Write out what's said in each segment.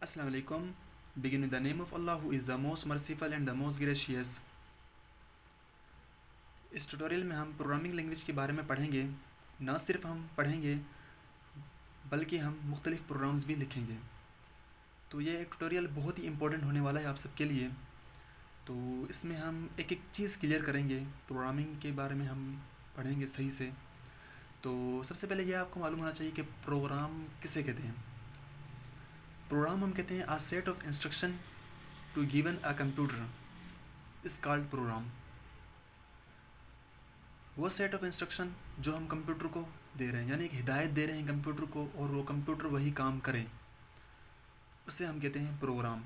Assalamu alaikum. Begin in the name of Allah who is the most merciful and the most gracious. इस tutorial में हम programming language के बारे में पढ़ेंगे। ना सिर्फ हम पढ़ेंगे बल्कि हम मुख्तलिफ़ प्रोग्राम्स भी लिखेंगे। तो ये ट्यूटोरियल बहुत ही इम्पोर्टेंट होने वाला है आप सबके लिए। तो इसमें हम एक एक चीज़ क्लियर करेंगे, प्रोग्रामिंग के बारे में हम पढ़ेंगे सही से। तो सबसे पहले ये आपको मालूम होना चाहिए कि प्रोग्राम किसे कहते हैं। प्रोग्राम हम कहते हैं a set of instruction to given a computer is called program. वो सेट ऑफ इंस्ट्रक्शन जो हम कंप्यूटर को दे रहे हैं, यानी एक हिदायत दे रहे हैं कंप्यूटर को और वो कंप्यूटर वही काम करे, उसे हम कहते हैं प्रोग्राम।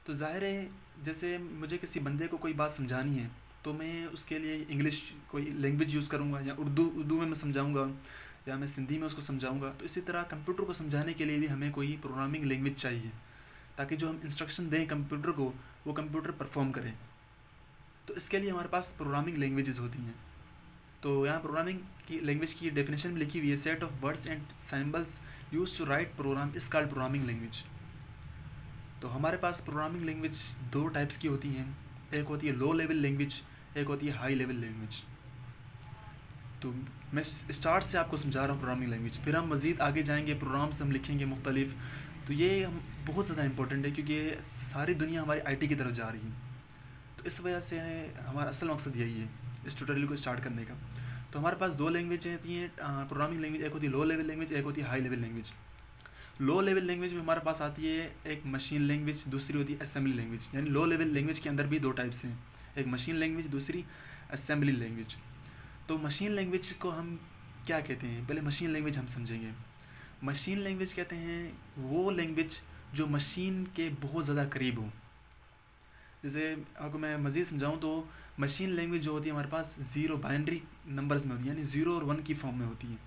तो ज़ाहिर है जैसे मुझे किसी बंदे को कोई बात समझानी है तो मैं उसके लिए इंग्लिश कोई लैंग्वेज यूज़ करूँगा या उर्दू में मैं समझाऊँगा या मैं सिंधी में उसको समझाऊँगा। तो इसी तरह कंप्यूटर को समझाने के लिए भी हमें कोई प्रोग्रामिंग लैंग्वेज चाहिए ताकि जो हम इंस्ट्रक्शन दें कंप्यूटर को वो कंप्यूटर परफॉर्म करे। तो इसके लिए हमारे पास प्रोग्रामिंग लैंग्वेजेस होती हैं। तो यहाँ प्रोग्रामिंग की लैंग्वेज की डेफिनेशन में लिखी हुई है, set of words and symbols use to write program is called programming language. तो हमारे पास प्रोग्रामिंग लैंग्वेज दो टाइप्स की होती हैं, एक होती है लो लेवल लैंग्वेज, एक होती है हाई लेवल लैंग्वेज। तो मैं स्टार्ट से आपको समझा रहा हूँ प्रोग्रामिंग लैंग्वेज, फिर हम मज़ीद आगे जाएंगे, प्रोग्राम्स हम लिखेंगे मुख्तलिफ। तो ये हम बहुत ज़्यादा इंपॉर्टेंट है क्योंकि सारी दुनिया हमारी आईटी की तरफ जा रही है। तो इस वजह से हमारा असल मकसद यही है इस ट्यूटोरियल को स्टार्ट करने का। तो हमारे पास दो लैंग्वेज होती हैं प्रोग्रामिंग लैंग्वेज, एक होती है लो लेवल लैंग्वेज, एक होती है high level language. Low level language में हमारे पास आती है एक मशीन लैंग्वेज, दूसरी होती है असेंबली लैंग्वेज। यानी लो लेवल लैंग्वेज के अंदर भी दो टाइप्स हैं, एक मशीन लैंग्वेज, दूसरी असेंबली लैंग्वेज। तो मशीन लैंग्वेज को हम क्या कहते हैं, पहले मशीन लैंग्वेज हम समझेंगे। मशीन लैंग्वेज कहते हैं वो लैंग्वेज जो मशीन के बहुत ज़्यादा करीब हो। जैसे आपको मैं मज़ीद समझाऊँ तो मशीन लैंग्वेज जो होती है हमारे पास ज़ीरो बाइनरी नंबर्स में होती है, यानी ज़ीरो और वन की फॉर्म में होती है।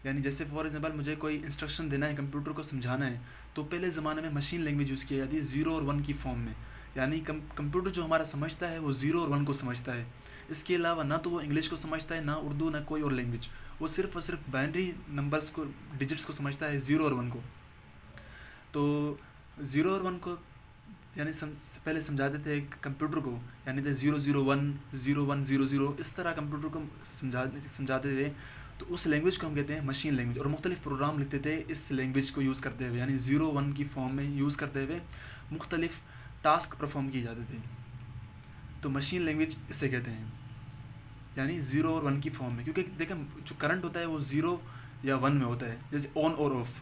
यानी जैसे फॉर एग्जांपल मुझे कोई इंस्ट्रक्शन देना है, कंप्यूटर को समझाना है, तो पहले ज़माने में मशीन लैंग्वेज यूज़ की जाती है ज़ीरो और वन की फॉर्म में। यानी कंप्यूटर जो हमारा समझता है वो ज़ीरो और वन को समझता है। इसके अलावा ना तो वो इंग्लिश को समझता है, ना उर्दू, ना कोई और लैंग्वेज। वो सिर्फ और सिर्फ बाइनरी नंबर्स को, डिजिट्स को समझता है, ज़ीरो और वन को। तो ज़ीरो और वन को यानी पहले समझाते थे कंप्यूटर को, यानी थे 001 0100, इस तरह कंप्यूटर को समझाते थे। तो उस लैंग्वेज को हम कहते हैं मशीन लैंग्वेज, और मुख्तलिफ प्रोग्राम लिखते थे इस लैंग्वेज को यूज़ करते हुए, यानी 01 की फॉर्म में यूज़ करते हुए मुख्तलिफ टास्क परफॉर्म किए जाते थे। तो मशीन लैंग्वेज इसे कहते हैं, यानी 0 और 1 की फॉर्म में। क्योंकि देखें जो करंट होता है वो 0 या 1 में होता है, जैसे ऑन और ऑफ,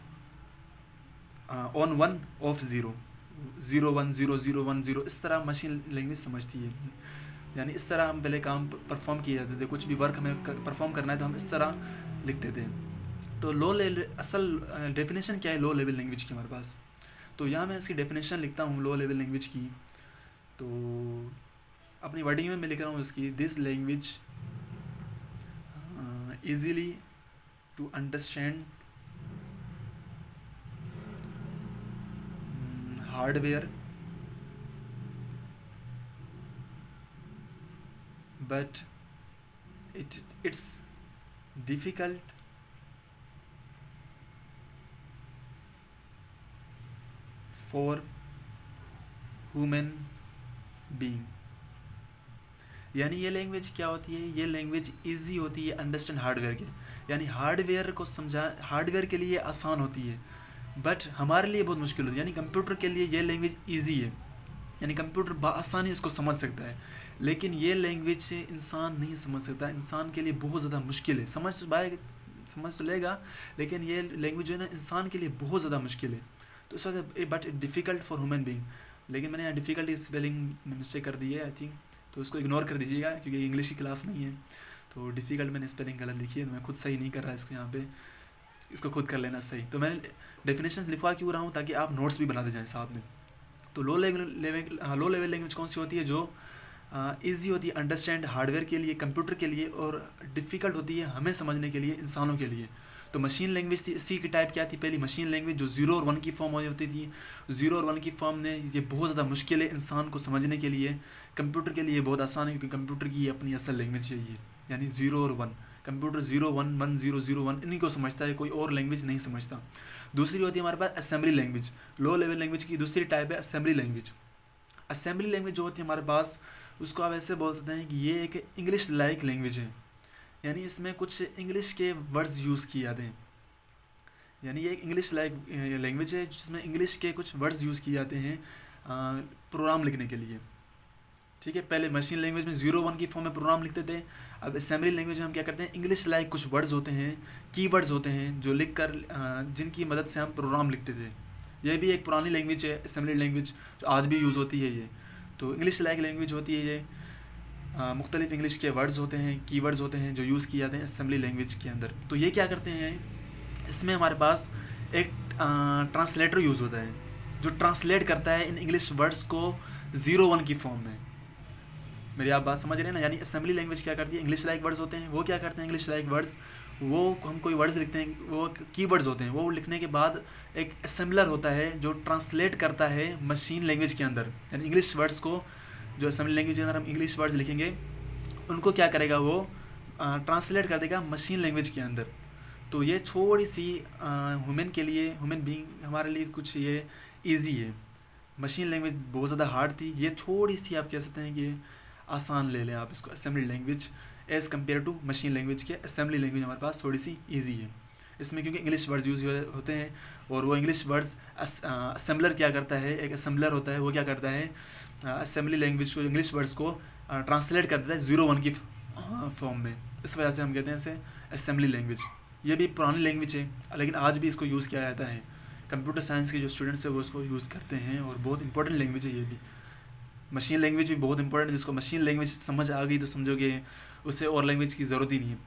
ऑन 1 ऑफ 0, 0 1 0 0 1 0, इस तरह मशीन लैंग्वेज समझती है। यानी इस तरह हम पहले काम परफॉर्म किए जाते थे, कुछ भी वर्क हमें परफॉर्म करना है तो हम इस तरह लिखते थे। तो लो लेवल असल डेफिनेशन क्या है लो लेवल लैंग्वेज की हमारे पास। तो यहाँ मैं इसकी डेफिनेशन लिखता हूँ लो लेवल लैंग्वेज की। तो अपनी वर्डिंग में मैं लिख रहा हूँ इसकी, this language easily to understand hardware but it's difficult for human being। यानी ये लैंग्वेज क्या होती है, ये लैंग्वेज इजी होती है अंडरस्टैंड हार्डवेयर के, यानी हार्डवेयर को समझा, हार्डवेयर के लिए आसान होती है बट हमारे लिए बहुत मुश्किल होती है। यानी कंप्यूटर के लिए ये लैंग्वेज इजी है, यानी कंप्यूटर बआसानी इसको समझ सकता है, लेकिन ये लैंग्वेज इंसान नहीं समझ सकता, इंसान के लिए बहुत ज़्यादा मुश्किल है। समझ तो लेगा, लेकिन ये लैंग्वेज जो है ना इंसान के लिए बहुत ज़्यादा मुश्किल है। तो इस वजह but difficult for human being, लेकिन मैंने यहाँ डिफ़िकल्टी स्पेलिंग में मिस्टेक कर दी है आई थिंक, तो इसको इग्नोर कर दीजिएगा क्योंकि इंग्लिश की क्लास नहीं है। तो डिफ़िकल्ट मैंने स्पेलिंग गलत लिखी है, तो मैं खुद सही नहीं कर रहा इसको, यहाँ पे इसको खुद कर लेना सही। तो मैंने डेफिनेशंस लिखवा क्यों रहा हूँ, ताकि आप नोट्स भी बनाते जाएं साथ में। तो लो लेवल लैंग्वेज कौन सी होती है, जो ईजी होती है अंडरस्टैंड हार्डवेयर के लिए, कंप्यूटर के लिए, और डिफ़िकल्ट होती है हमें समझने के लिए, इंसानों के लिए। तो मशीन लैंग्वेज थी, इसी की टाइप क्या थी, पहली मशीन लैंग्वेज जो 0 और 1 की फॉर्म होती थी। 0 और 1 की फॉर्म ने ये बहुत ज़्यादा मुश्किल है इंसान को समझने के लिए। कंप्यूटर के लिए बहुत आसान है क्योंकि कंप्यूटर की अपनी असल लैंग्वेज चाहिए, यानी 0 और 1, कंप्यूटर 011001 इन्हीं को समझता है, कोई और लैंग्वेज नहीं समझता। दूसरी होती है हमारे पास assembly language. Low level language की दूसरी टाइप है असेंबली लैंग्वेज। असेंबली लैंग्वेज जो होती है हमारे पास, उसको आप ऐसे बोल सकते हैं कि ये एक इंग्लिश लाइक लैंग्वेज है, यानी इसमें कुछ इंग्लिश के वर्ड्स यूज़ किए जाते हैं। यानी ये एक इंग्लिश लाइक लैंग्वेज है जिसमें इंग्लिश के कुछ वर्ड्स यूज़ किए जाते हैं प्रोग्राम लिखने के लिए। ठीक है, पहले मशीन लैंग्वेज में 01 की फॉर्म में प्रोग्राम लिखते थे। अब असेंबली लैंग्वेज में हम क्या करते हैं, इंग्लिश लाइक कुछ वर्ड्स होते हैं, कीवर्ड्स होते हैं जो लिख कर जिनकी मदद से हम प्रोग्राम लिखते थे। यह भी एक पुरानी लैंग्वेज है असेंबली लैंग्वेज, जो आज भी यूज़ होती है। ये तो इंग्लिश लाइक लैंग्वेज होती है। ये मुख्तलिफ इंग्लिश के वर्ड्स होते हैं, कीवर्ड्स होते हैं जो यूज़ किए जाते हैं असेंबली लैंग्वेज के अंदर। तो ये क्या करते हैं, इसमें हमारे पास एक ट्रांसलेटर यूज़ होता है जो ट्रांसलेट करता है इन इंग्लिश वर्ड्स को 01 की फॉर्म में। मेरी आप बात समझ रहे हैं ना। यानी असेंबली लैंग्वेज क्या करती है, इंग्लिश लाइक वर्ड्स होते हैं, वो क्या करते हैं, इंग्लिश लाइक वर्ड्स वो हम कोई वर्ड्स लिखते हैं, वो कीवर्ड्स होते हैं, वो लिखने के बाद एक असेंबलर होता है जो ट्रांसलेट करता है मशीन लैंग्वेज के अंदर। यानी इंग्लिश वर्ड्स को जो असेंबली लैंग्वेज के अंदर हम इंग्लिश वर्ड्स लिखेंगे, उनको क्या करेगा, वो ट्रांसलेट कर देगा मशीन लैंग्वेज के अंदर। तो ये थोड़ी सी ह्यूमन के लिए, ह्यूमन बीइंग हमारे लिए कुछ ये ईजी है। मशीन लैंग्वेज बहुत ज़्यादा हार्ड थी, ये थोड़ी सी आप कह सकते हैं कि आसान ले लें आप इसको, assembly language as compare to machine language के। असेंबली लैंग्वेज हमारे पास थोड़ी सी ईजी है इसमें, क्योंकि इंग्लिश वर्ड्स यूज़ होते हैं, और वो इंग्लिश वर्ड्स असेंबलर क्या करता है, एक असेंबलर होता है, वो क्या करता है, असेंबली लैंग्वेज को, इंग्लिश वर्ड्स को ट्रांसलेट कर देता है 01 की फॉर्म में। इस वजह से हम कहते हैं इसे असेंबली लैंग्वेज। ये भी पुरानी लैंग्वेज है, लेकिन आज भी इसको यूज़ किया जाता है। कंप्यूटर साइंस के जो स्टूडेंट्स हैं वो इसको यूज़ करते हैं, और बहुत इंपॉर्टेंट लैंग्वेज है ये भी। मशीन लैंग्वेज भी बहुत इंपॉर्टेंट है, जिसको मशीन लैंग्वेज समझ आ गई तो समझोगे उसे और लैंग्वेज की ज़रूरत ही नहीं है।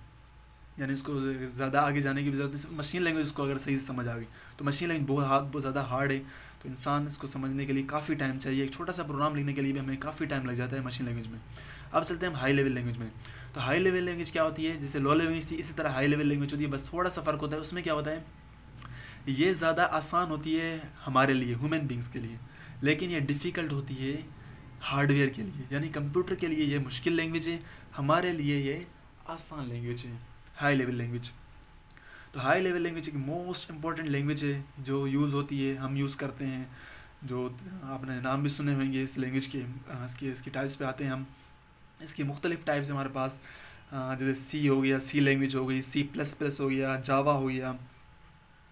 यानी उसको ज़्यादा आगे जाने की भी ज़रूरत नहीं, मशीन लैंग्वेज उसको अगर सही से समझ आ गई तो। मशीन लैंग्वेज बहुत ज़्यादा हार्ड है, तो इंसान इसको समझने के लिए काफ़ी टाइम चाहिए। एक छोटा सा प्रोग्राम लिखने के लिए भी हमें काफ़ी टाइम लग जाता है मशीन लैंग्वेज में। अब चलते हैं हम हाई लेवल लैंग्वेज में। तो हाई लेवल लैंग्वेज क्या होती है, जैसे लो लैंग्वेज थी इसी तरह हाई लेवल लैंग्वेज होती है, बस थोड़ा सा फ़र्क होता है। उसमें क्या होता है, ये ज़्यादा आसान होती है हमारे लिए, ह्यूमन बींग्स के लिए, लेकिन ये डिफ़िकल्ट होती है हार्डवेयर के लिए। यानी कंप्यूटर के लिए ये मुश्किल लैंग्वेज है, हमारे लिए ये आसान लैंग्वेज है, हाई लेवल लैंग्वेज। तो हाई लेवल लैंग्वेज एक मोस्ट इम्पॉर्टेंट लैंग्वेज है जो यूज़ होती है, हम यूज़ करते हैं। जो आपने नाम भी सुने होंगे इस लैंग्वेज के, इसकी टाइप्स पे आते हैं हम। इसकी मुख्तलिफ टाइप्स हमारे पास, जैसे सी हो गया, सी लैंग्वेज हो गई, C++ हो गया, जावा हो गया।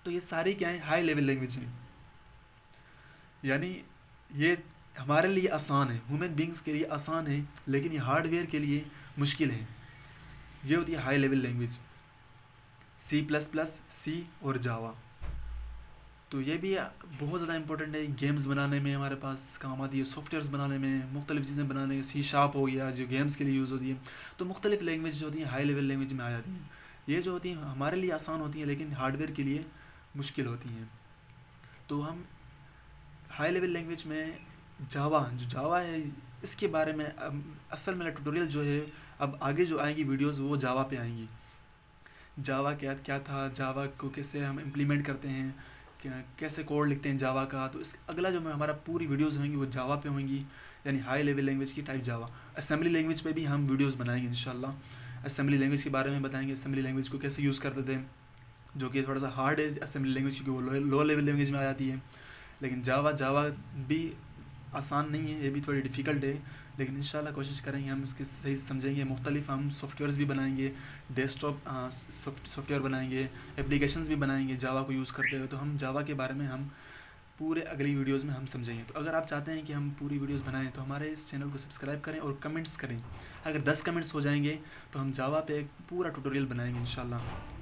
तो ये सारी क्या है, हाई लेवल लैंग्वेज हैं। यानी ये हमारे लिए आसान है, ह्यूमन बींग्स के लिए आसान है, लेकिन ये हार्डवेयर के लिए मुश्किल है। ये होती है हाई लेवल लैंग्वेज, C++, सी और जावा। तो ये भी बहुत ज़्यादा इंपॉर्टेंट है, गेम्स बनाने में हमारे पास काम आती है, सॉफ्टवेयर्स बनाने में, मुख्तलिफ चीज़ें बनाने में। C# हो गया जो गेम्स के लिए यूज़ होती है। तो मुख्तलिफ लैंग्वेज जो होती हैं हाई लेवल लैंग्वेज में आ जाती हैं। ये जो होती हैं हमारे लिए आसान होती हैं, लेकिन हार्डवेयर के लिए मुश्किल होती हैं। तो हम हाई लेवल लैंग्वेज में जावा है, इसके बारे में असल मेरा ट्यूटोरियल जो है, अब आगे जो आएंगी वीडियोस वो जावा पे आएंगी। जावा क्या था, जावा को कैसे हम इम्प्लीमेंट करते हैं, कैसे कोड लिखते हैं जावा का। तो इस अगला जो हमारा पूरी वीडियोस होंगी वो जावा पे होंगी, यानी हाई लेवल लैंग्वेज की टाइप जावा। असेंबली लैंग्वेज पे भी हम वीडियोस बनाएंगे इंशाल्लाह। असेंबली लैंग्वेज के बारे में बताएंगे, असेंबली लैंग्वेज को कैसे यूज़ करते थे, जो कि थोड़ा सा हार्ड है असेंबली लैंग्वेज, क्योंकि वो लो लेवल लैंग्वेज में आ जाती है। लेकिन जावा भी आसान नहीं है, ये भी थोड़ी डिफ़िकल्ट है, लेकिन इंशाल्लाह कोशिश करेंगे हम इसके सही समझेंगे। मुख्तलिफ हम सॉफ्टवेयर्स भी बनाएंगे, डेस्कटॉप सॉफ्टवेयर बनाएंगे, एप्लीकेशंस भी बनाएंगे जावा को यूज़ करते हुए। तो हम जावा के बारे में हम पूरे अगली वीडियोस में हम समझेंगे। तो अगर आप चाहते हैं कि हम पूरी वीडियोस बनाएं तो हमारे इस चैनल को सब्सक्राइब करें और कमेंट्स करें। अगर 10 कमेंट्स हो जाएंगे तो हम जावा पे एक पूरा ट्यूटोरियल बनाएंगे इंशाल्लाह।